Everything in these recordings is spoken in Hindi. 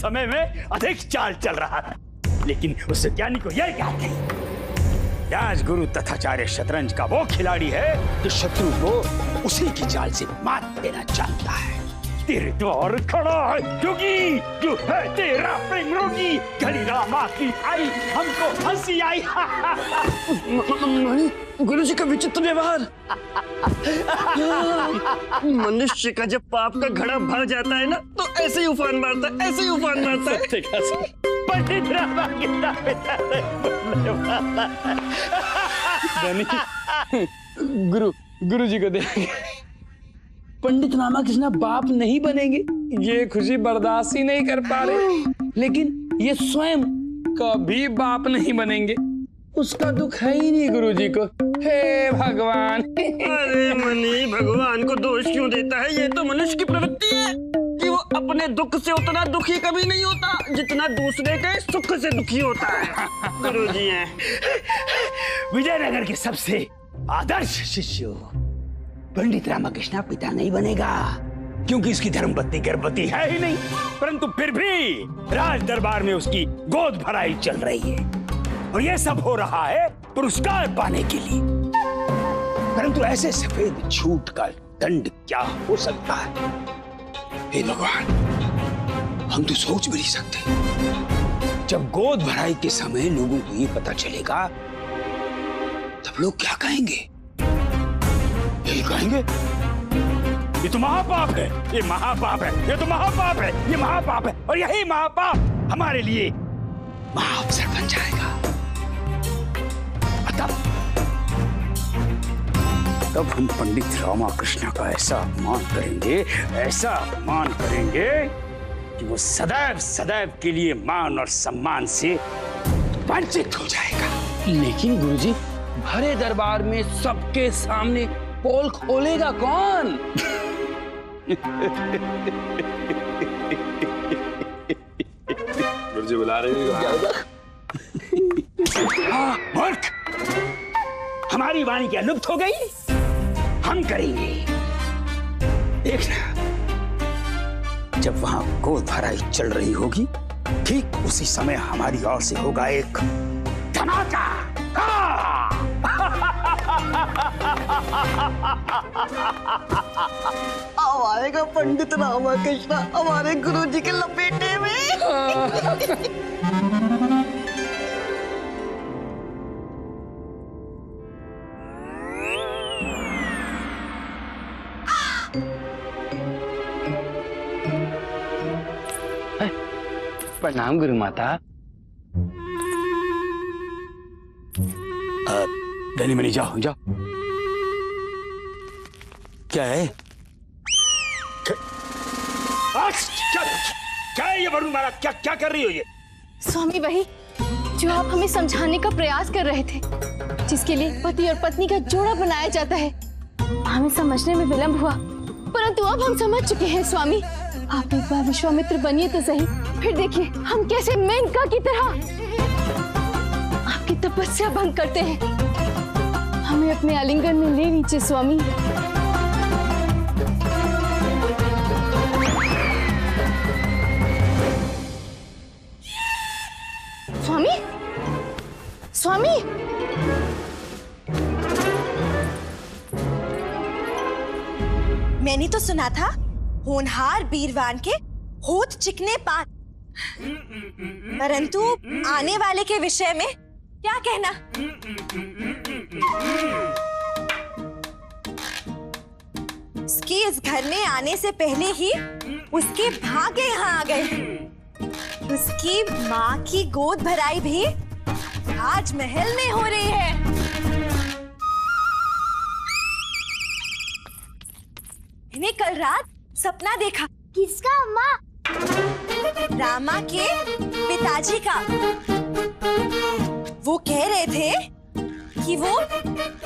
समय में अधिक चाल चल रहा था, लेकिन उस ज्ञानी को यह याद नहीं राजगुरु तथाचार्य शतरंज का वो खिलाड़ी है जो शत्रु को उसी की चाल से मात देना चाहता है। तेरे द्वार खड़ा है जोगी, जो है तेरा प्रेम रोगी। घड़ी रामा की आई, हमको हंसी आई। गुरुजी का विचित्र व्यवहार। मनुष्य का जब पाप का घड़ा भर जाता है ना, तो ऐसे ही उफान मारता है, ऐसे ही उफान मारता है। पंडित रामा कितना गुरुजी को देख पंडित रामाकृष्ण बाप नहीं बनेंगे, ये खुशी बर्दाश्त ही नहीं कर पा रहे, लेकिन ये स्वयं कभी बाप नहीं बनेंगे। उसका दुख है ही नहीं गुरुजी को। हे भगवान। अरे मनी, भगवान को दोष क्यों देता है? ये तो मनुष्य की प्रवृत्ति है कि वो अपने दुख से उतना दुखी कभी नहीं होता जितना दूसरे के सुख से दुखी होता है। गुरुजी हैं विजयनगर के सबसे आदर्श शिष्य पंडित रामाकृष्ण पिता नहीं बनेगा, क्योंकि उसकी धर्मपत्नी गर्भवती है ही नहीं। परंतु फिर भी राज दरबार में उसकी गोद भराई चल रही है, और यह सब हो रहा है पुरस्कार पाने के लिए। परंतु ऐसे सफेद झूठ का दंड क्या हो सकता है? हे भगवान, हम तो सोच भी नहीं सकते। जब गोद भराई के समय लोगों को ये पता चलेगा, तब लोग क्या कहेंगे? यही कहेंगे, ये तो महापाप है, ये महापाप है, ये तो महापाप है, ये महापाप है। और यही महापाप हमारे लिए महाअवसर बन जाएगा। तब हम पंडित रामाकृष्ण का ऐसा अपमान करेंगे, ऐसा अपमान करेंगे कि वो सदैव सदैव के लिए मान और सम्मान से वंचित हो जाएगा। लेकिन गुरुजी, भरे दरबार में सबके सामने पोल खोलेगा कौन? गुरुजी बुला रहे हैं। मूर्ख, हमारी वाणी क्या लुप्त हो गई? हम करेंगे। देखना, जब वहां गोद भराई चल रही होगी, ठीक उसी समय हमारी ओर से होगा एक धमाका। अब आएगा पंडित रामाकृष्ण हमारे गुरुजी के लपेटे में। प्रणाम गुरु माता। धनी मनी, जाओ जाओ। क्या है? क्या है ये वरुण माला? क्या क्या कर रही हो ये? स्वामी, वही जो आप हमें समझाने का प्रयास कर रहे थे, जिसके लिए पति और पत्नी का जोड़ा बनाया जाता है। हमें समझने में विलंब हुआ, परंतु अब हम समझ चुके हैं स्वामी। आप एक बार विश्वामित्र बनिए तो सही, फिर देखिए हम कैसे मेनका की तरह आपकी तपस्या भंग करते हैं। हमें अपने आलिंगन में ले लीजिए स्वामी। स्वामी, स्वामी, मैंने तो सुना था होनहार बीरवान के होठ चिकने पात, परंतु आने वाले के विषय में क्या कहना? उसके इस घर में आने से पहले ही उसके भाग्य यहाँ आ गए। उसकी माँ की गोद भराई भी राजमहल में हो रही है। मैंने कल रात सपना देखा। किसका अम्मा? रामा के पिताजी का। वो कह रहे थे कि वो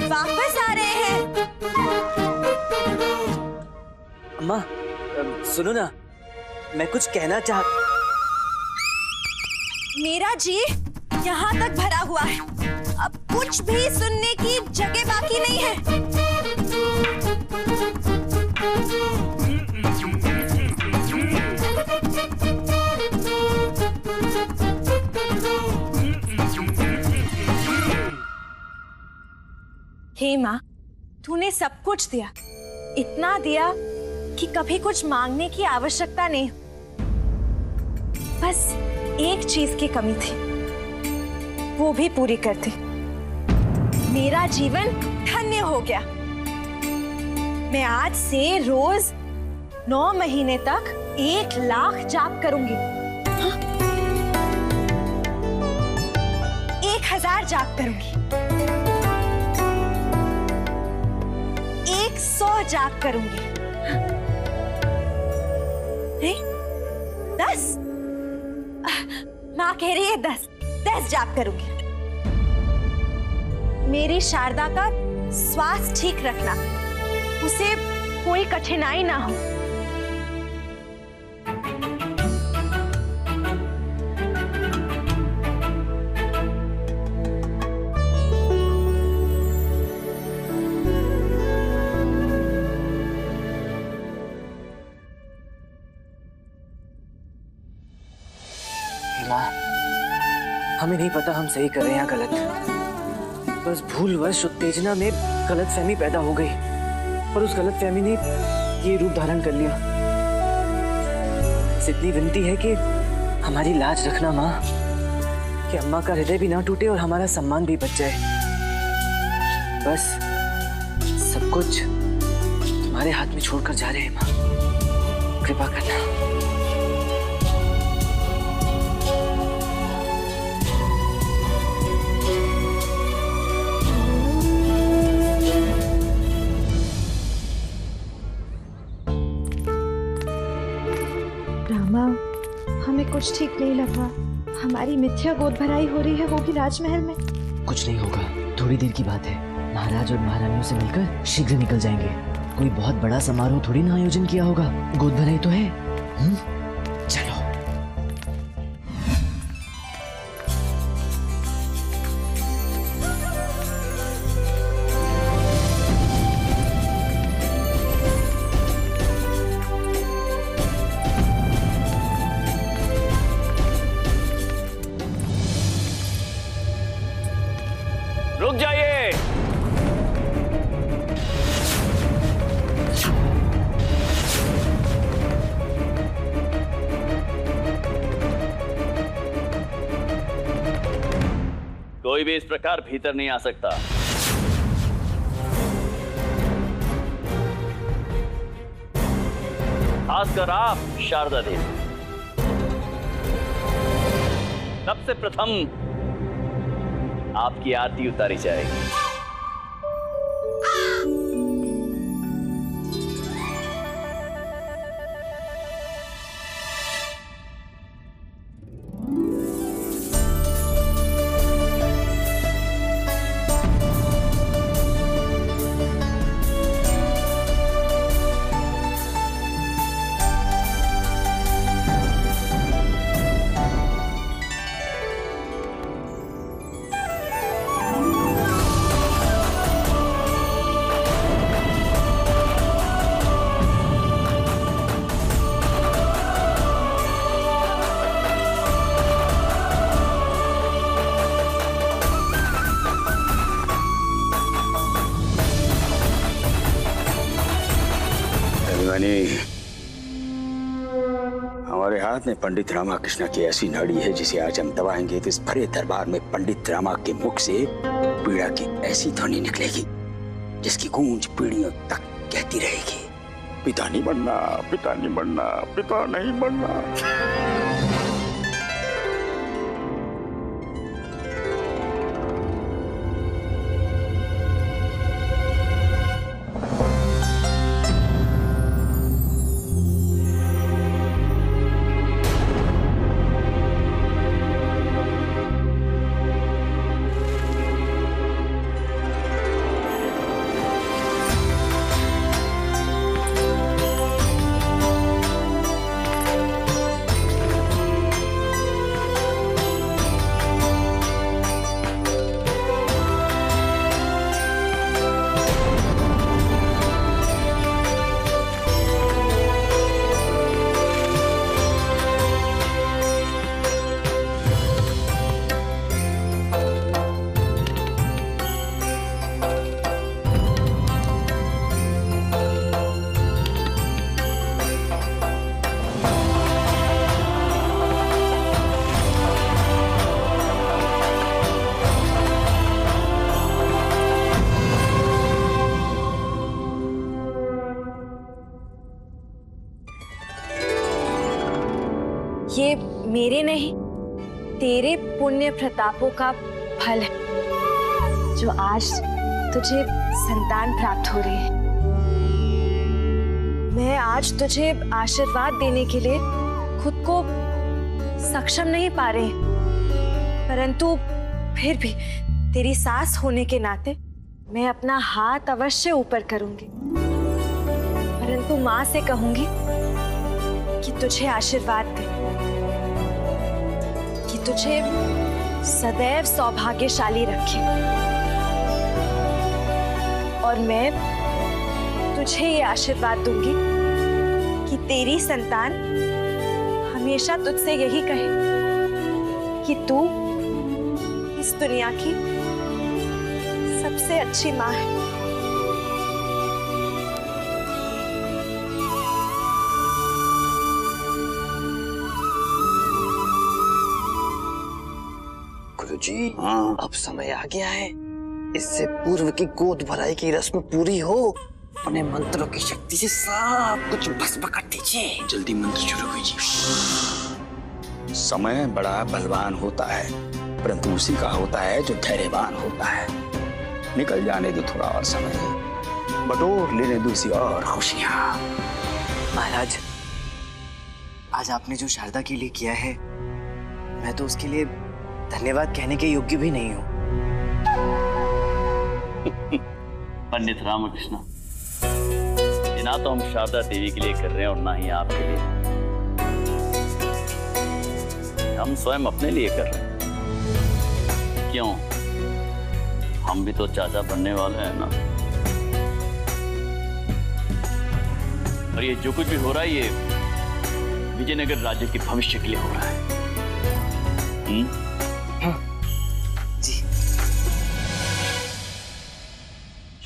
वापस आ रहे हैं। अम्मा, सुनो ना, मैं कुछ कहना मेरा जी यहाँ तक भरा हुआ है, अब कुछ भी सुनने की जगह बाकी नहीं है। हे माँ, तूने सब कुछ दिया, इतना दिया कि कभी कुछ मांगने की आवश्यकता नहीं। बस एक चीज की कमी थी, वो भी पूरी कर दी। मेरा जीवन धन्य हो गया। मैं आज से रोज 9 महीने तक 1 लाख जाप करूंगी। 1000 जाप करूंगी, 100 जाप करूंगी, नहीं 10। माँ कह रही है 10 जाप करूंगी। मेरी शारदा का स्वास्थ्य ठीक रखना, उसे कोई कठिनाई ना हो। माँ, हमें नहीं पता हम सही कर रहे हैं या गलत। बस भूलवश उत्तेजना में गलतफहमी पैदा हो गई और उस गलतफहमी ने ये रूप धारण कर लिया। बस इतनी विनती है कि हमारी लाज रखना माँ, कि अम्मा का हृदय भी ना टूटे और हमारा सम्मान भी बच जाए। बस सब कुछ तुम्हारे हाथ में छोड़कर जा रहे हैं माँ, कृपा करना। रामा, हमें कुछ ठीक नहीं लग रहा। हमारी मिथ्या गोद भराई हो रही है, वो भी राजमहल में। कुछ नहीं होगा, थोड़ी देर की बात है। महाराज और महारानियों से मिलकर शीघ्र निकल जाएंगे। कोई बहुत बड़ा समारोह थोड़ी ना आयोजन किया होगा, गोद भराई तो है। चलो। रुक जाइए। कोई भी इस प्रकार भीतर नहीं आ सकता। खासकर आप शारदा देवी। सबसे प्रथम आपकी आरती उतारी जाएगी। हमारे हाथ में पंडित रामाकृष्ण की ऐसी नाड़ी है जिसे आज हम दबाएंगे तो इस भरे दरबार में पंडित रामा के मुख से पीड़ा की ऐसी ध्वनि निकलेगी जिसकी गूंज पीढ़ियों तक कहती रहेगी, पिता नहीं बनना, पिता नहीं बनना, पिता नहीं बनना। ये मेरे नहीं, तेरे पुण्य प्रतापों का फल है जो आज तुझे संतान प्राप्त हो रही है। मैं आज तुझे आशीर्वाद देने के लिए खुद को सक्षम नहीं पा रही, परंतु फिर भी तेरी सास होने के नाते मैं अपना हाथ अवश्य ऊपर करूंगी, परंतु माँ से कहूंगी कि तुझे आशीर्वाद दे, कि तुझे सदैव सौभाग्यशाली रखे। और मैं तुझे ये आशीर्वाद दूंगी कि तेरी संतान हमेशा तुझसे यही कहे कि तू इस दुनिया की सबसे अच्छी माँ है। गुरुजी, अब समय आ गया है। इससे पूर्व की गोद भराई की रस्म पूरी हो। अपने मंत्रों की शक्ति से सब कुछ भस्म कर दीजिए। जल्दी मंत्र शुरू कीजिए। समय बड़ा बलवान होता है, परंतु उसी का होता है जो धैर्यवान होता है। निकल जाने दो थोड़ा और समय, बटोर लेने दो सी और खुशियां। महाराज, आज आपने जो शारदा के लिए किया है, मैं तो उसके लिए धन्यवाद कहने के योग्य भी नहीं हूँ। पंडित रामकृष्ण, ये ना तो हम शारदा देवी के लिए कर रहे हैं और ना ही आपके लिए, हम स्वयं अपने लिए कर रहे हैं। क्यों? हम भी तो चाचा बनने वाले हैं ना। और ये जो कुछ भी हो रहा है, ये विजयनगर राज्य के भविष्य के लिए हो रहा है। जी।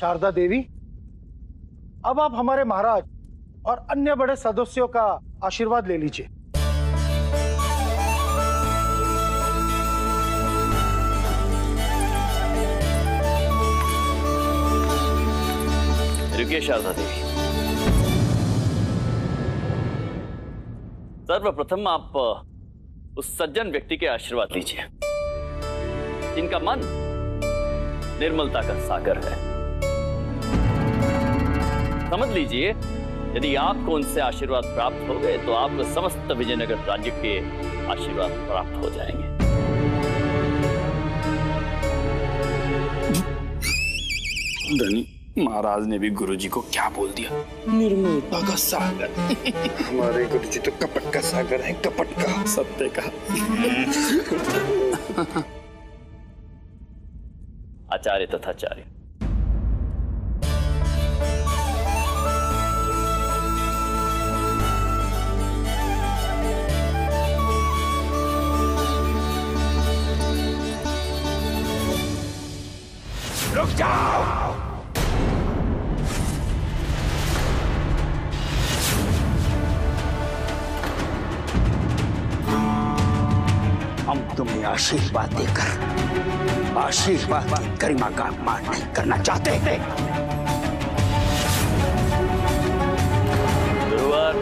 शारदा देवी, अब आप हमारे महाराज और अन्य बड़े सदस्यों का आशीर्वाद ले लीजिए। रुकिए शारदा देवी, सर्वप्रथम आप उस सज्जन व्यक्ति के आशीर्वाद लीजिए जिनका मन निर्मलता का सागर है। समझ लीजिए, यदि आपको उनसे आशीर्वाद प्राप्त हो गए तो आपको समस्त विजयनगर राज्य के आशीर्वाद प्राप्त हो जाएंगे। धनी महाराज ने भी गुरुजी को क्या बोल दिया? निर्मलता का सागर। हमारे गुरुजी तो कपट का सागर है, कपट का। सत्य का। आचार्य तथाचार्य, रुक जाओ। हम तुम्हें आशीर्वाद देकर आशीर्वाद की गरिमा का अपमान नहीं करना चाहते थे। गुरुवर,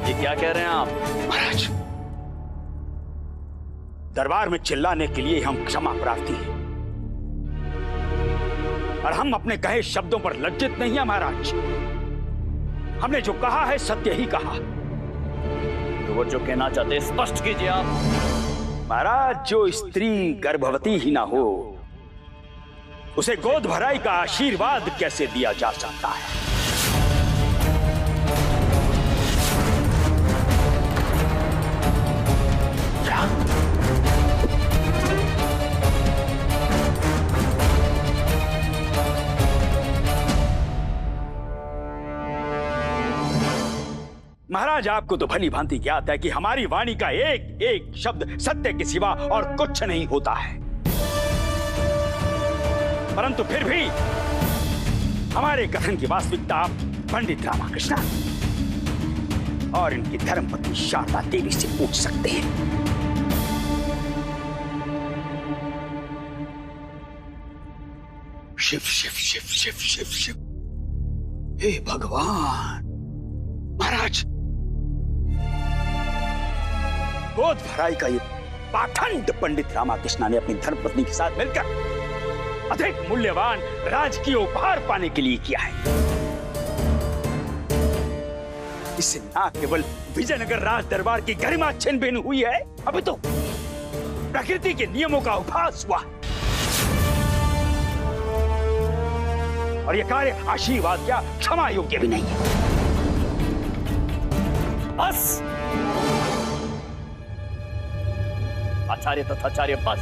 ये क्या कह रहे हैं आप? महाराज, दरबार में चिल्लाने के लिए हम क्षमा प्रार्थी हैं, और हम अपने कहे शब्दों पर लज्जित नहीं है महाराज। हमने जो कहा है सत्य ही कहा। गुरुवर, जो कहना चाहते हैं स्पष्ट कीजिए आप। महाराज, जो स्त्री गर्भवती ही ना हो उसे गोद भराई का आशीर्वाद कैसे दिया जा सकता है? क्या? महाराज, आपको तो भली भांति ज्ञात है कि हमारी वाणी का एक एक शब्द सत्य के सिवा और कुछ नहीं होता है, परंतु फिर भी हमारे कथन की वास्तविकता आप पंडित रामकृष्ण और इनकी धर्मपत्नी शारदा देवी से पूछ सकते हैं। शिव शिव शिव शिव शिव शिव, हे भगवान। महाराज, गोद भराई का ये पाखंड पंडित रामाकृष्णा ने अपनी धर्मपत्नी के साथ मिलकर अधिक मूल्यवान राजकीय उपहार पाने के लिए किया है। इससे न केवल विजयनगर राज दरबार की गरिमा छिन-भिन हुई है, अभी तो प्रकृति के नियमों का उपहास हुआ। और यह कार्य आशीर्वाद क्या क्षमा योग्य भी नहीं है। बस आचार्य तथाचार्य, बस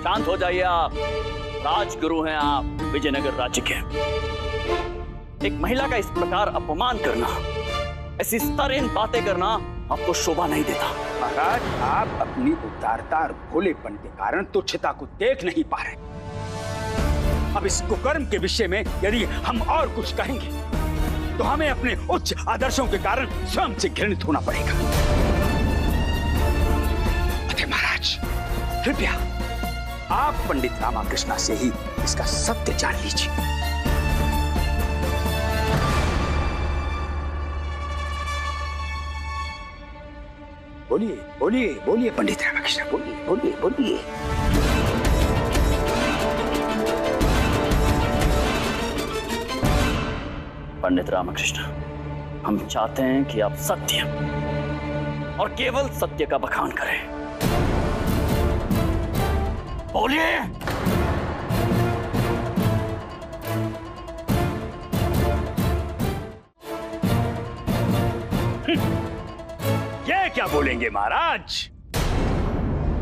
शांत हो जाइए आप। राजगुरु हैं आप विजयनगर राज्य के। एक महिला का इस प्रकार अपमान करना, ऐसी स्तरहीन बातें करना आपको शोभा नहीं देता। महाराज, आप अपनी उदारता और भोलेपन के कारण तुच्छता को देख नहीं पा रहे। अब इस कुकर्म के विषय में यदि हम और कुछ कहेंगे तो हमें अपने उच्च आदर्शों के कारण स्वयं से घृणित होना पड़ेगा। अतः महाराज, कृपया आप पंडित रामाकृष्णा से ही इसका सत्य जान लीजिए। बोलिए बोलिए बोलिए पंडित रामाकृष्ण, बोलिए बोलिए बोलिए। पंडित रामकृष्ण, हम चाहते हैं कि आप सत्य और केवल सत्य का बखान करें। बोलिए। ये क्या बोलेंगे महाराज?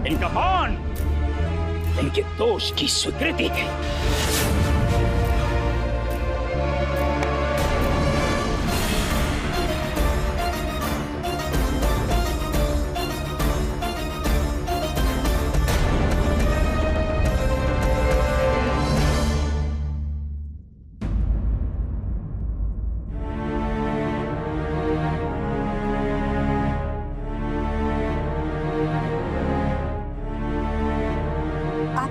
इनका मौन इनके दोष की स्वीकृति है।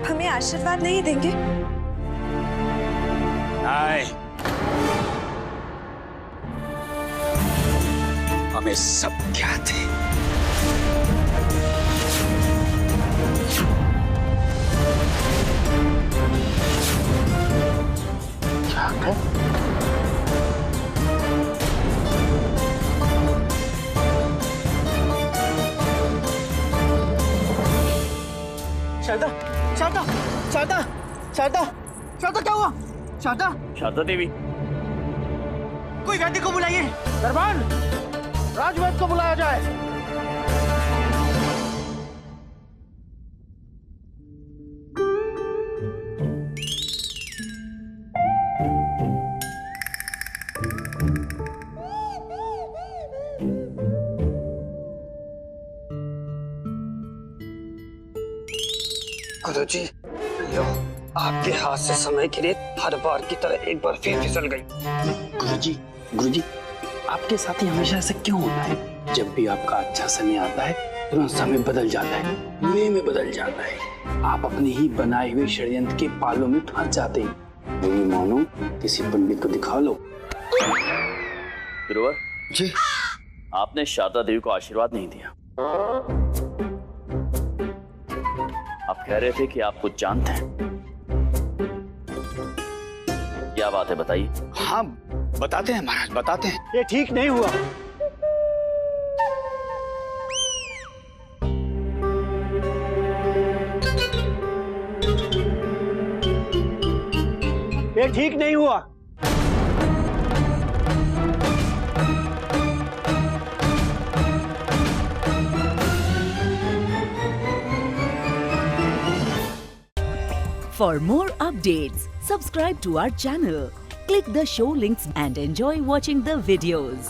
हमें आशीर्वाद नहीं देंगे? नहीं, हमें सब ज्ञात है। शारदा, शारदा, शारदा, शारदा, शारदा, क्या हुआ? शारदा, शारदा देवी, कोई वैद्य को बुलाइए। दरबान, राजवैद्य को बुलाया जाए। गुरुजी, लो, आपके हाथ से समय की रेत हर बार की तरह एक बार फिर फिसल गई। गुरुजी, आपके साथ ही हमेशा ऐसा क्यों होता है? जब भी आपका अच्छा समय आता है तुरंत समय बदल जाता है, वे में बदल जाता है। आप अपने ही बनाए हुए षड्यंत्र के पालों में फंस जाते हैं। मेरी मानो किसी पंडित को दिखा लो। गुरुवर जी, आपने शारदा देवी को आशीर्वाद नहीं दिया। आप कह रहे थे कि आप कुछ जानते हैं। क्या बात है, बताइए। हाँ, बताते हैं महाराज, बताते हैं। ये ठीक नहीं हुआ। ये ठीक नहीं हुआ। For more updates, subscribe to our channel, click the show links and enjoy watching the videos.